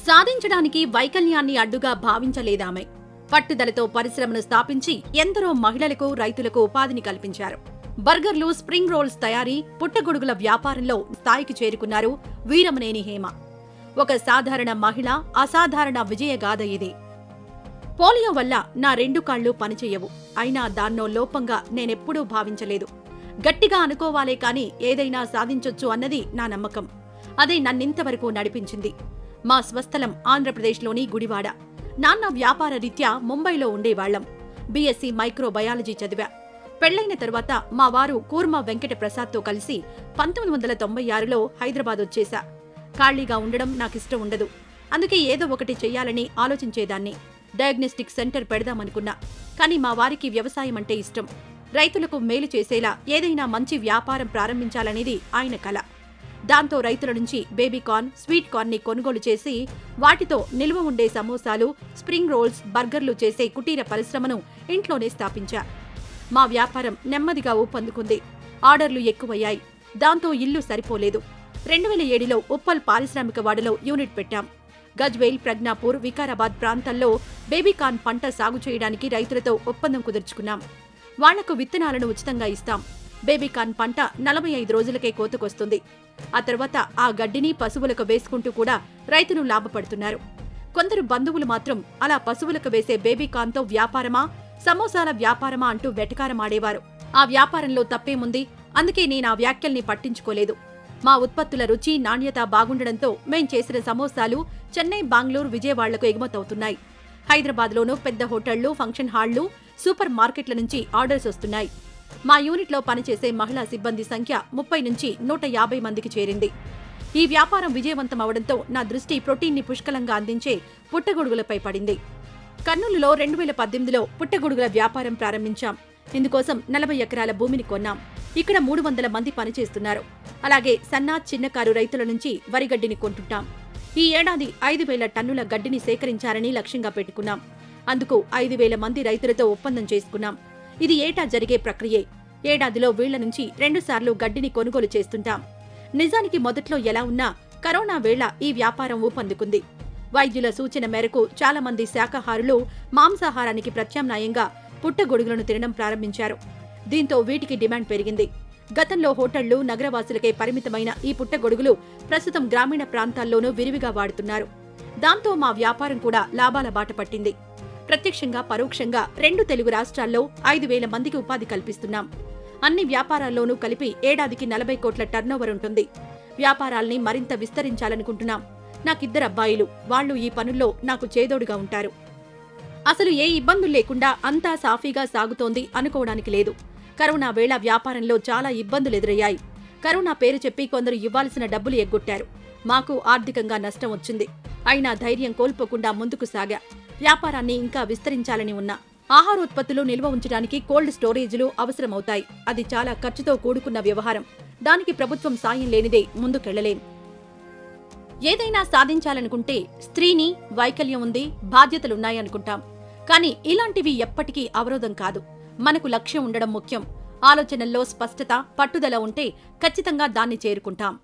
సాధించడానికి వైకల్యాన్ని అడ్డుగా భావించలేదామె. పట్టుదలతో పరిశ్రమను స్థాపించి ఎందరో మహిళలకు, రైతులకు ఉపాధిని కల్పించారు. బర్గర్లు, స్ప్రింగ్ రోల్స్ తయారీ, పుట్టగొడుగుల వ్యాపారంలో స్థాయికి చేరుకున్నారు వీరమనేని హేమ. ఒక సాధారణ మహిళ అసాధారణ విజయగాథ ఇది. పోలియో వల్ల నా 2 కాళ్లు పనిచేయవు. అయినా దాన్నో లోపంగా నేనెప్పుడూ భావించలేదు. గట్టిగా అనుకోవాలే కాని ఏదైనా సాధించొచ్చు అన్నది నా నమ్మకం. అదే నన్నింతవరకు నడిపించింది. మా స్వస్థలం ఆంధ్రప్రదేశ్లోని గుడివాడ. నాన్న వ్యాపార రీత్యా ముంబైలో ఉండేవాళ్లం. బీఎస్సీ మైక్రోబయాలజీ చదివా. పెళ్లైన తరువాత మా వారు కూర్మ వెంకట ప్రసాద్తో కలిసి 1996లో హైదరాబాద్ వచ్చేశా. ఖాళీగా ఉండడం నాకిష్టం ఉండదు. అందుకే ఏదో ఒకటి చెయ్యాలని ఆలోచించేదాన్ని. Diagnostic centre పెడదామనుకున్నా. కానీ మా వారికి వ్యవసాయం అంటే ఇష్టం. రైతులకు మేలు చేసేలా ఏదైనా మంచి వ్యాపారం ప్రారంభించాలనేది ఆయన కల. దాంతో రైతుల నుంచి బేబీకార్న్, స్వీట్ కార్న్ ని కొనుగోలు చేసి వాటితో నిల్వ ఉండే సమోసాలు, స్ప్రింగ్ రోల్స్, బర్గర్లు చేసే కుటీర పరిశ్రమను ఇంట్లోనే స్థాపించా. మా వ్యాపారం నెమ్మదిగా ఊపందుకుంది. ఆర్డర్లు ఎక్కువయ్యాయి. దాంతో ఇల్లు సరిపోలేదు. 2007లో ఉప్పల్ పారిశ్రామిక వాడలో యూనిట్ పెట్టాం. గజ్వేల్, ప్రజ్ఞాపూర్, వికారాబాద్ ప్రాంతాల్లో బేబీకార్న్ పంట సాగు చేయడానికి రైతులతో ఒప్పందం కుదుర్చుకున్నాం. వాళ్లకు విత్తనాలను ఉచితంగా ఇస్తాం. బేబీకార్న్ పంట 45 రోజులకే కోతకొస్తుంది. ఆ తర్వాత ఆ గడ్డిని పశువులకు వేసుకుంటూ కూడా రైతులు లాభపడుతున్నారు. కొందరు బంధువులు మాత్రం అలా పశువులకు వేసే బేబీకార్న్తో వ్యాపారమా, సమోసాల వ్యాపారమా అంటూ వెటకారమాడేవారు. ఆ వ్యాపారంలో తప్పేముంది? అందుకే నేనా వ్యాఖ్యల్ని పట్టించుకోలేదు. మా ఉత్పత్తుల రుచి, నాణ్యత బాగుండడంతో మేం చేసిన సమోసాలు చెన్నై, బెంగళూరు, విజయవాడలకు ఎగుమతవుతున్నాయి. హైదరాబాద్లోనూ పెద్ద హోటళ్లు, ఫంక్షన్ హాళ్లు, సూపర్ మార్కెట్ల నుంచి ఆర్డర్స్ వస్తున్నాయి. మా యూనిట్లో పనిచేసే మహిళా సిబ్బంది సంఖ్య 30 నుంచి 150 మందికి చేరింది. ఈ వ్యాపారం విజయవంతమవడంతో నా దృష్టి ప్రోటీన్ని పుష్కలంగా అందించే పుట్టగొడుగులపై పడింది. కర్నూలులో 2018లో పుట్టగొడుగుల వ్యాపారం ప్రారంభించాం. ఇందుకోసం 40 ఎకరాల భూమిని కొన్నాం. ఇక్కడ 300 మంది పనిచేస్తున్నారు. అలాగే సన్న, చిన్నకారు రైతుల నుంచి వరిగడ్డిని కొంటుంటాం. ఈ ఏడాది 5,000 టన్నుల గడ్డిని సేకరించాలని లక్ష్యంగా పెట్టుకున్నాం. అందుకు 5,000 మంది రైతులతో ఒప్పందం చేసుకున్నాం. ఇది ఏటా జరిగే ప్రక్రియే. ఏడాదిలో వీళ్ల నుంచి 2 సార్లు గడ్డిని కొనుగోలు చేస్తుంటాం. నిజానికి మొదట్లో ఎలా ఉన్నా కరోనా వేళ ఈ వ్యాపారం ఊపందుకుంది. వైద్యుల సూచన మేరకు చాలా మంది శాకాహారులు మాంసాహారానికి ప్రత్యామ్నాయంగా పుట్టగొడుగులను తినడం ప్రారంభించారు. దీంతో వీటికి డిమాండ్ పెరిగింది. గతంలో హోటళ్లు, నగరవాసులకే పరిమితమైన ఈ పుట్టగొడుగులు ప్రస్తుతం గ్రామీణ ప్రాంతాల్లోనూ విరివిగా వాడుతున్నారు. దాంతో మా వ్యాపారం కూడా లాభాల బాట పట్టింది. ప్రత్యక్షంగా, పరోక్షంగా 2 తెలుగు రాష్ట్రాల్లో 5,000 మందికి ఉపాధి కల్పిస్తున్నాం. అన్ని వ్యాపారాల్లోనూ కలిపి ఏడాదికి 40 కోట్ల టర్నోవర్ ఉంటుంది. వ్యాపారాల్ని మరింత విస్తరించాలనుకుంటున్నాం. నాకిద్దరు అబ్బాయిలు. వాళ్లు ఈ పనుల్లో నాకు చేదోడుగా ఉంటారు. అసలు ఏ ఇబ్బందులు లేకుండా అంతా సాఫీగా సాగుతోంది అనుకోవడానికి లేదు. కరోనా వేళ వ్యాపారంలో చాలా ఇబ్బందులు ఎదురయ్యాయి. కరోనా పేరు చెప్పి కొందరు ఇవ్వాల్సిన డబ్బులు ఎగ్గొట్టారు. మాకు ఆర్థికంగా నష్టం వచ్చింది. అయినా ధైర్యం కోల్పోకుండా ముందుకు సాగా. వ్యాపారాన్ని ఇంకా విస్తరించాలని ఉన్నా. ఆహారోత్పత్తులు నిల్వ ఉంచడానికి కోల్డ్ స్టోరేజీలు అవసరమవుతాయి. అది చాలా ఖర్చుతో కూడుకున్న వ్యవహారం. దానికి ప్రభుత్వం సాయం లేనిదే ముందుకెళ్లలేం. ఏదైనా సాధించాలనుకుంటే స్త్రీని, వైకల్యం ఉంది, బాధ్యతలున్నాయనుకుంటాం. కానీ ఇలాంటివి ఎప్పటికీ అవరోధం కాదు. మనకు లక్ష్యం ఉండడం ముఖ్యం. ఆలోచనల్లో స్పష్టత, పట్టుదల ఉంటే ఖచ్చితంగా దాన్ని చేరుకుంటాం.